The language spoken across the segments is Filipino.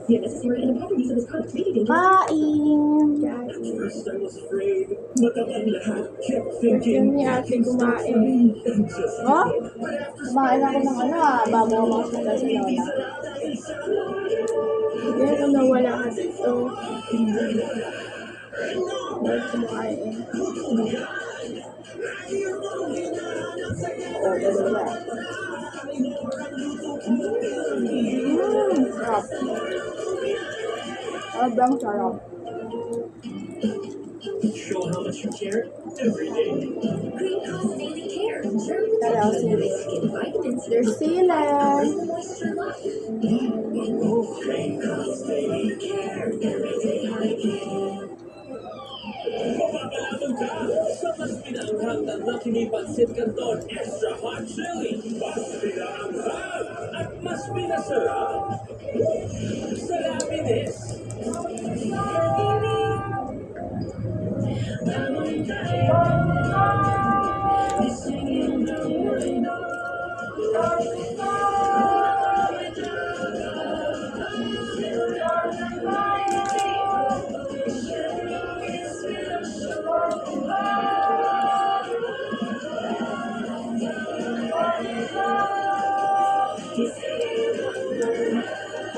The unnecessary and improper use of this product may be dangerous. Kain! First I was afraid, but ang lahat kept Gusto thinking, ni ate kumain. Oh? Kumain ako ng bago ako makasakal sa lola. Hindi ako nawala ka dito. Ba't kumain? Oo, talaga. Sarap. Sobrang sarap. show how much you care every day. Greenhouse Daily Care. Hello, Sili. Skin vitamins. There's Sila. Moisture lock. Greenhouse Daily Care. Everyday hygiene. Mapapalaban ka sa mas pinanghang na Lucky Pansit Canton Extra Hot Chili. Mas pinanghang at mas pinasarap. Sa Lapides.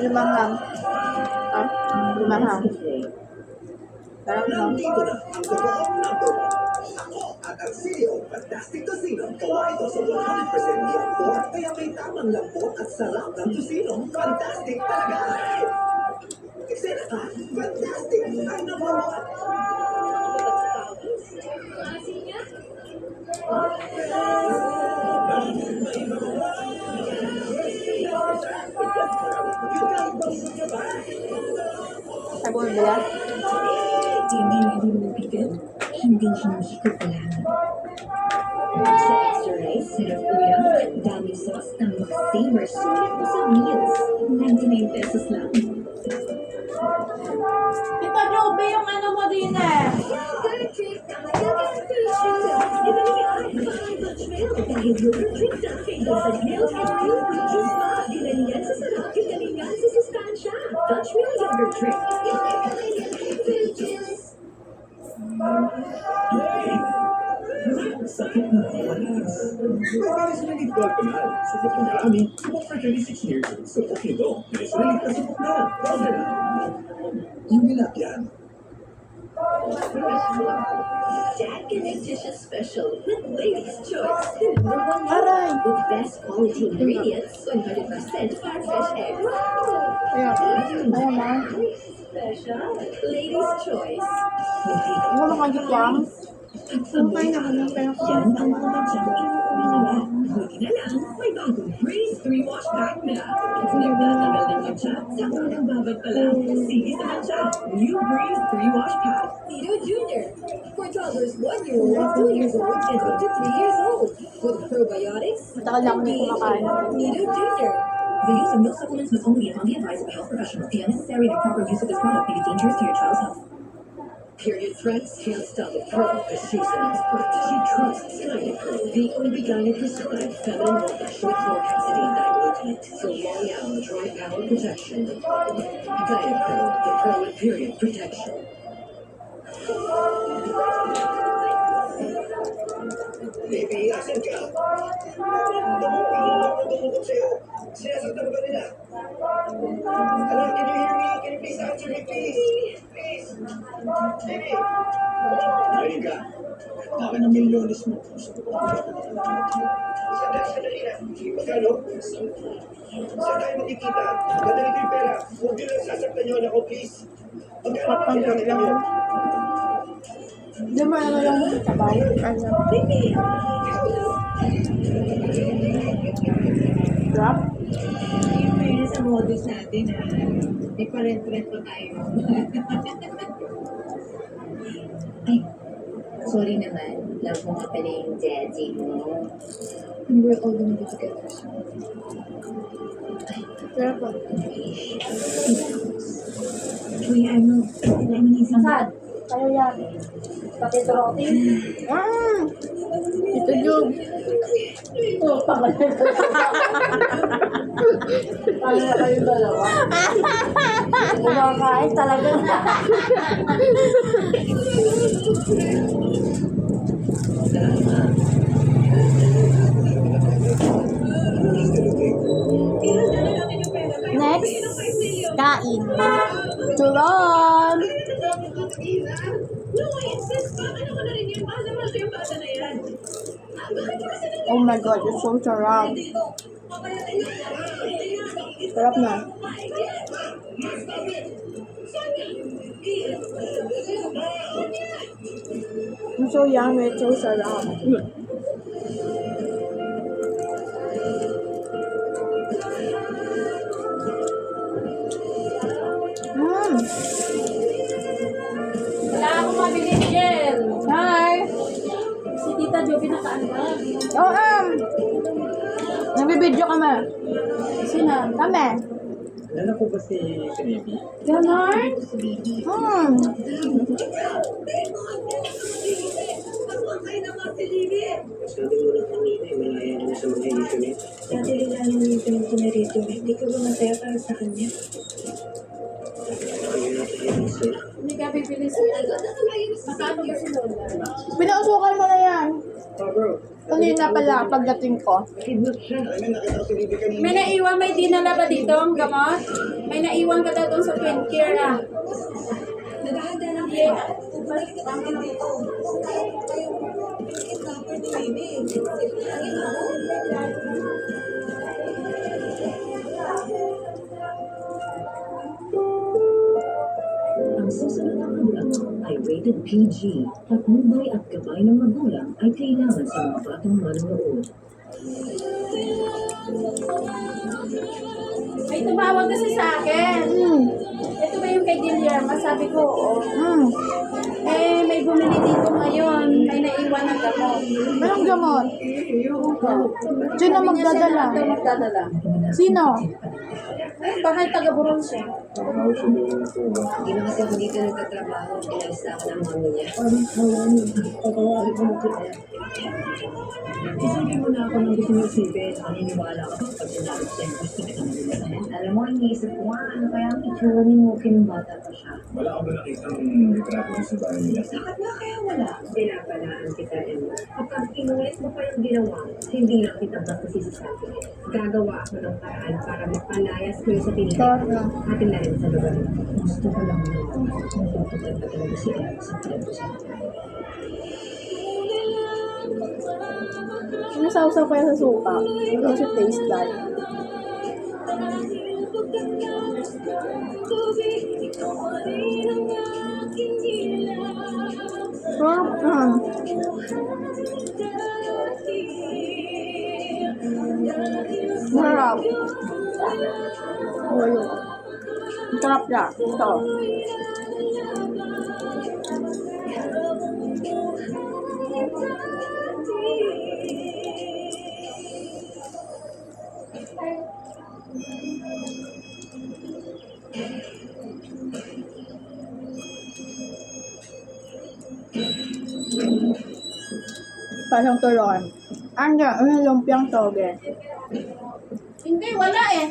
Lumanghang. Ah, lumanghang. Sarap, no? Nandito na ang totoong number 1. Ako at ang CEO Fantastic Tocino. Gawa ito sa 100% beef pork, kaya may tamang lambot at sarap ng tocino. Fantastic talaga! Eksena ka, Fantastic ang number 1. Sabon nila. Hindi mo bigat. Hindi hinihigop pa lang. Sa extra rice, sarap ulam, dami sauce, ang mag-savor sulit mo sa meals. 99 pesos lang. Tita Joby, yung ano mo din eh. Dahil yogurt drink na favorite sa milk and real fruit juice pa. Dinalian sa sarap, kinalingan sa sustansya. Dutch Mill Yogurt Drink. Sakit na mawalas. Mabilis na nagbago na. Subok na namin. Subok for 26 years. Subok nito. Bilis na ligtas subok na. Order na. Yung nilagyan. Jack and Letitia Special with Ladies' Choice. The #1 Aray! with best quality ingredients, 100% farm-fresh eggs. Ayan. Ayan na. Special Ladies' Choice. Ano mo kagit yan? Sumpay na kami pero Yan ang mga matcha. Buti na lang, may bagong Breeze 3-wash pack na. Nagtatagal ng matcha, sa unang babad pa lang. Sige sa matcha. New Breeze 3-wash pack. Tito Junior. For toddlers 1 year old, 2 years old, and up to 3 years old. With probiotics. matagal na ako na kumakain. Tito Junior. The use of milk supplements must only be upon the advice of a health professional. The unnecessary and improper use of this product may be dangerous to your child's health. Period threats can't stop a pro, a seasoned expert. She trusts Gynapro, the only gyne-prescribed feminine wash with chlorhexidine dilute for long hour dry powder protection. Gynapro, the pro in period protection. Baby, asan ka? Dumukot sa'yo. Sinasaktan ka ba nila? Hello, can you hear me? Can you please answer me, please? Please. Baby. Ready ka? Baka ng milyones mo. Sandali na. Magkano? Saan tayo makikita? Madali ko yung pera. Huwag nyo lang sasaktan nyo ako, please. Magkano Papang kailangan lang. nyo? Hindi mo ano lang sabay. Ano? Drop? Yung pwede sa modus natin, may parent-rent pa tayo. Ay, sorry naman. Love mo nga pala yung daddy mo. And we're all gonna be together soon. Ay, Pero po. Uy, ano? Masad? Kayo yan. Pati trote. Ito Job. Oh, pangalan. Pangalan kayo dalawa. Kumakain talaga. Next, kain. Turon! Oh my God, it's so sarap. Sarap na. It's so yummy, it's so sarap. Mm. Wala akong mabili gel. Hi! Si Tita Joby nakaanda. Oh, nagbibideo kami. Sino? Kami. Nala ko ba si Baby? Ganon? Hmm. Sabi mo na kanina, malaya naman sa mga issue niya. Dati lilalim yung pinunto na rito. Hindi ka ba masaya para sa kanya? Kaya natin sir. Hindi ka bibili siya. Masama ba si Lola? Pinausukan mo na yan. Kanina pala, pagdating ko. May naiwan, may dinala ba dito ang gamot? May naiwan ka daw doon sa twin care ah. Naghahanda ng Yeah. balik ka namin dito. Ang susunod na hanggang ay rated PG at nubay at gabay ng magulang ay kailangan sa mga batang manonood. May tumawag kasi sa akin. Hmm. Ito ba yung kay Guillermo? Sabi ko, oo. Hmm. Eh, may bumili dito ngayon. May naiwan na gamot. Anong gamot? Sino magdadala? Ito magdadala. Sino? Eh, baka taga-buron siya. Hindi na kasi ako dito nagtatrabaho. Inalis na ako ng mami niya. Isipin mo na ako ng gusto mo isipin. Maniniwala ka pag sinabi ko sa'yo gusto kita magulat. Alam mo, iniisip ko nga, ano kaya ang itsura ni Muki nung bata pa siya. Wala ka ba nakitang retrato sa bahay nila? Bakit nga kaya wala? Binabalaan kita, Emma. Kapag inulit mo pa yung ginawa, hindi lang kita basta sisisabi. Gagawa ako ng paraan para mapalayas ko yung sa pinili. Atin na rin sa lugar. Gusto ko lang naman kung tutupad pa talaga si Emma sa plano sa Sumisaw-saw pa yan sa suka. Hindi siya taste like. Sarap na. Sarap. Oh, yun. Sarap niya. Ito. Parang turon. Anga, yung lumpiang toge. Hindi, wala eh.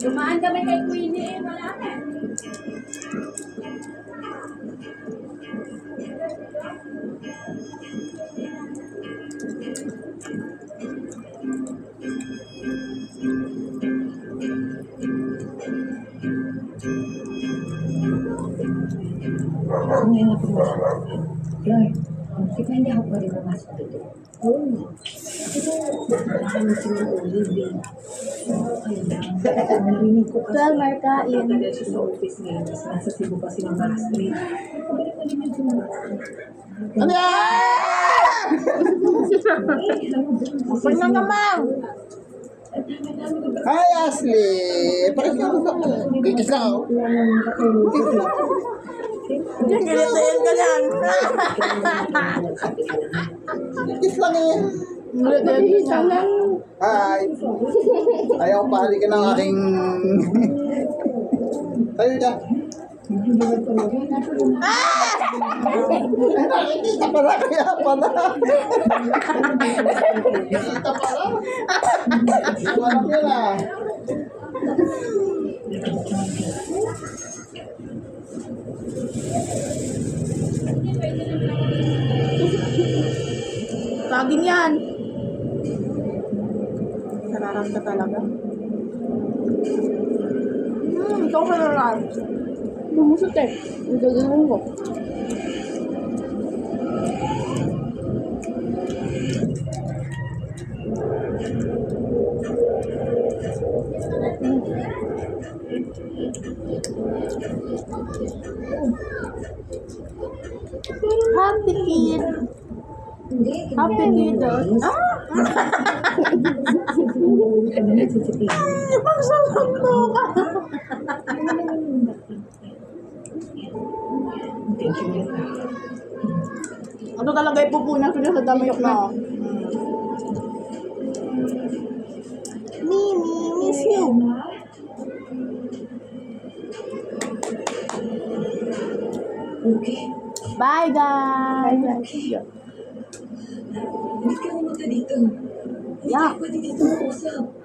Dumaan kami kay Queenie eh, wala na eh. Kung ngayon ako mo Clark, di ba hindi ako pwede pumasok dito? Oo. Pero, mahalin sila ng Olive. Ayun lang. Narinig ko kasi. Well, markain. Natagal siya sa office ngayon. Mas nasa Cebu pa si Mama Astrid. Balik na din yung sumama. Ano yan? Huwag na naman. Hi, Ashley! Bakit ka ako ikaw? Gilitiin ka yan. Kiss lang eh. Gilitiin ka yan. Hi! Ayaw pahali ka ng aking... Tayo dyan. Nakikita pala kaya pala. Nakikita pala. Walang yun ah. Saging yan. Sararang ka talaga. Ito ka na lang. Bumusot eh. Ang gagawin ko. Happy kid. Happy kid. Magsasampo ka. Ano talaga ipupunan ko sa damayok na. Mimi, miss you. Okay. Bye guys. Bakit ka pumunta dito? Yeah. Pwede dito mag-usap.